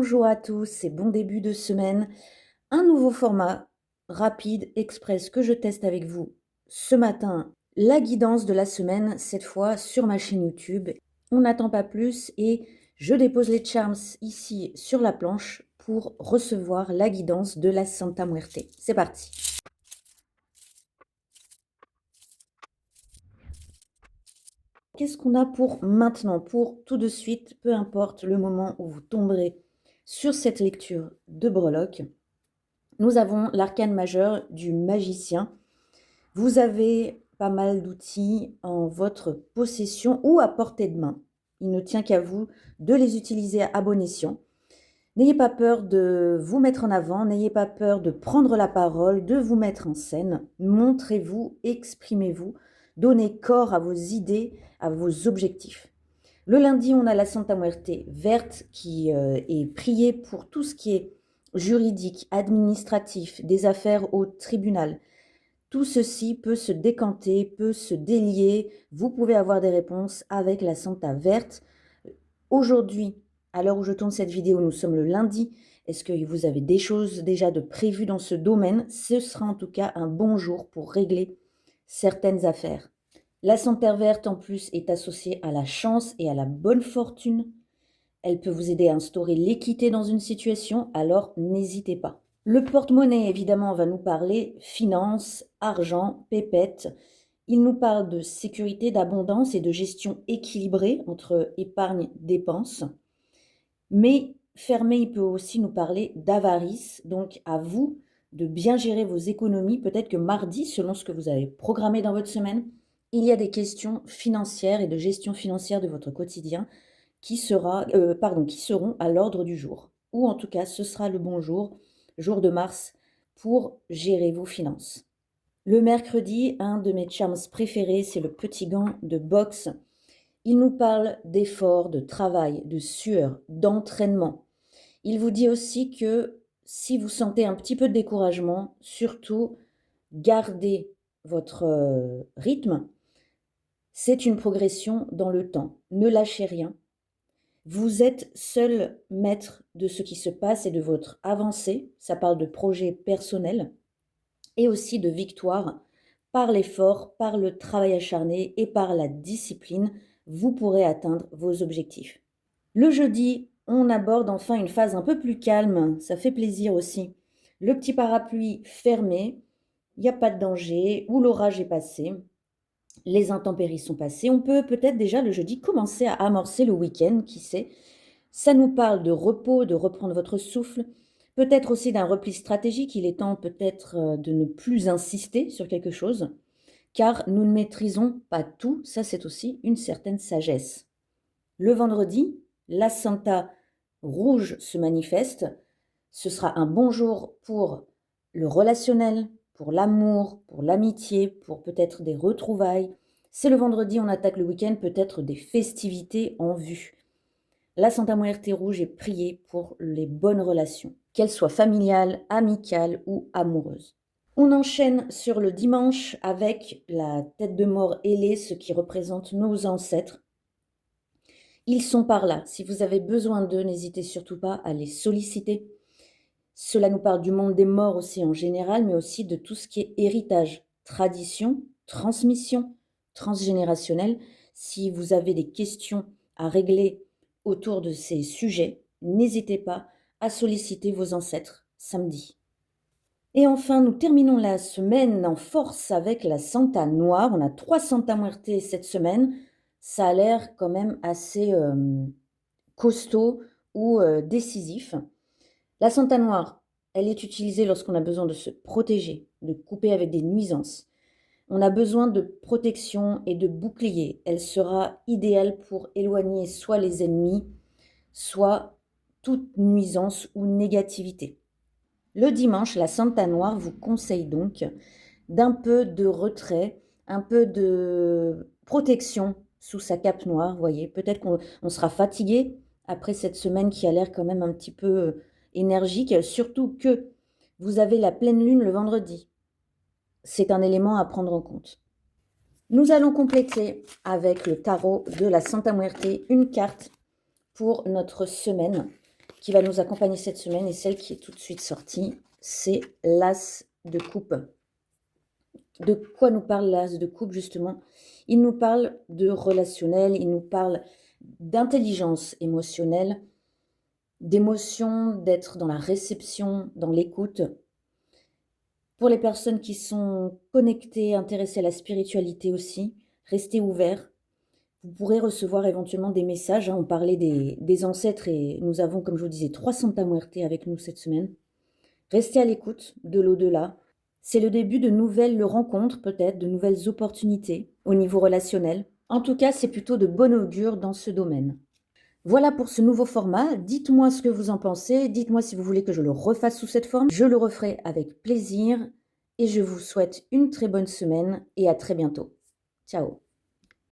Bonjour à tous et bon début de semaine. Un nouveau format rapide, express que je teste avec vous ce matin. La guidance de la semaine, cette fois sur ma chaîne YouTube. On n'attend pas plus et je dépose les charms ici sur la planche pour recevoir la guidance de la Santa Muerte. C'est parti. Qu'est-ce qu'on a pour maintenant, pour tout de suite, peu importe le moment où vous tomberez sur cette lecture de breloque. Nous avons l'arcane majeur du magicien. Vous avez pas mal d'outils en votre possession ou à portée de main. Il ne tient qu'à vous de les utiliser à bon escient. N'ayez pas peur de vous mettre en avant, n'ayez pas peur de prendre la parole, de vous mettre en scène. Montrez-vous, exprimez-vous, donnez corps à vos idées, à vos objectifs. Le lundi, on a la Santa Muerte verte qui est priée pour tout ce qui est juridique, administratif, des affaires au tribunal. Tout ceci peut se décanter, peut se délier. Vous pouvez avoir des réponses avec la Santa verte. Aujourd'hui, à l'heure où je tourne cette vidéo, nous sommes le lundi. Est-ce que vous avez des choses déjà de prévues dans ce domaine? Ce sera en tout cas un bon jour pour régler certaines affaires. La Santa verte, en plus, est associée à la chance et à la bonne fortune. Elle peut vous aider à instaurer l'équité dans une situation, alors n'hésitez pas. Le porte-monnaie, évidemment, va nous parler finances, argent, pépette. Il nous parle de sécurité, d'abondance et de gestion équilibrée entre épargne, dépenses. Mais fermé, il peut aussi nous parler d'avarice. Donc, à vous de bien gérer vos économies. Peut-être que mardi, selon ce que vous avez programmé dans votre semaine, il y a des questions financières et de gestion financière de votre quotidien qui seront à l'ordre du jour. Ou en tout cas, ce sera le bon jour, jour de Mars, pour gérer vos finances. Le mercredi, un de mes charms préférés, c'est le petit gant de boxe. Il nous parle d'efforts, de travail, de sueur, d'entraînement. Il vous dit aussi que si vous sentez un petit peu de découragement, surtout gardez votre rythme. C'est une progression dans le temps. Ne lâchez rien. Vous êtes seul maître de ce qui se passe et de votre avancée. Ça parle de projet personnel et aussi de victoire par l'effort, par le travail acharné et par la discipline. Vous pourrez atteindre vos objectifs. Le jeudi, on aborde enfin une phase un peu plus calme. Ça fait plaisir aussi. Le petit parapluie fermé, il n'y a pas de danger, ou l'orage est passé. Les intempéries sont passées. On peut peut-être déjà le jeudi commencer à amorcer le week-end, qui sait. Ça nous parle de repos, de reprendre votre souffle, peut-être aussi d'un repli stratégique. Il est temps peut-être de ne plus insister sur quelque chose, car nous ne maîtrisons pas tout. Ça, c'est aussi une certaine sagesse. Le vendredi, la Santa rouge se manifeste. Ce sera un bon jour pour le relationnel, pour l'amour, pour l'amitié, pour peut-être des retrouvailles. C'est le vendredi, on attaque le week-end, peut-être des festivités en vue. La Santa Muerte rouge est priée pour les bonnes relations, qu'elles soient familiales, amicales ou amoureuses. On enchaîne sur le dimanche avec la tête de mort ailée, ce qui représente nos ancêtres. Ils sont par là. Si vous avez besoin d'eux, n'hésitez surtout pas à les solliciter. Cela nous parle du monde des morts aussi en général, mais aussi de tout ce qui est héritage, tradition, transmission, transgénérationnel. Si vous avez des questions à régler autour de ces sujets, n'hésitez pas à solliciter vos ancêtres samedi. Et enfin, nous terminons la semaine en force avec la Santa Noire. On a 3 Santa Muerte cette semaine. Ça a l'air quand même assez costaud ou décisif. La Santa Noire, elle est utilisée lorsqu'on a besoin de se protéger, de couper avec des nuisances. On a besoin de protection et de bouclier. Elle sera idéale pour éloigner soit les ennemis, soit toute nuisance ou négativité. Le dimanche, la Santa Noire vous conseille donc d'un peu de retrait, un peu de protection sous sa cape noire. Vous voyez, peut-être qu'on sera fatigué après cette semaine qui a l'air quand même un petit peu énergique, surtout que vous avez la pleine lune le vendredi. C'est un élément à prendre en compte. Nous allons compléter avec le tarot de la Santa Muerte une carte pour notre semaine. qui va nous accompagner cette semaine et celle qui est tout de suite sortie, c'est l'As de coupe. De quoi nous parle l'As de coupe justement? Il nous parle de relationnel, il nous parle d'intelligence émotionnelle, d'émotion, d'être dans la réception, dans l'écoute. Pour les personnes qui sont connectées, intéressées à la spiritualité aussi, restez ouverts. Vous pourrez recevoir éventuellement des messages, hein. On parlait des ancêtres et nous avons, comme je vous disais, 3 Santa Muerte avec nous cette semaine. Restez à l'écoute de l'au-delà. C'est le début de nouvelles rencontres peut-être, de nouvelles opportunités au niveau relationnel. En tout cas, c'est plutôt de bon augure dans ce domaine. Voilà pour ce nouveau format. Dites-moi ce que vous en pensez. Dites-moi si vous voulez que je le refasse sous cette forme. Je le referai avec plaisir et je vous souhaite une très bonne semaine et à très bientôt. Ciao.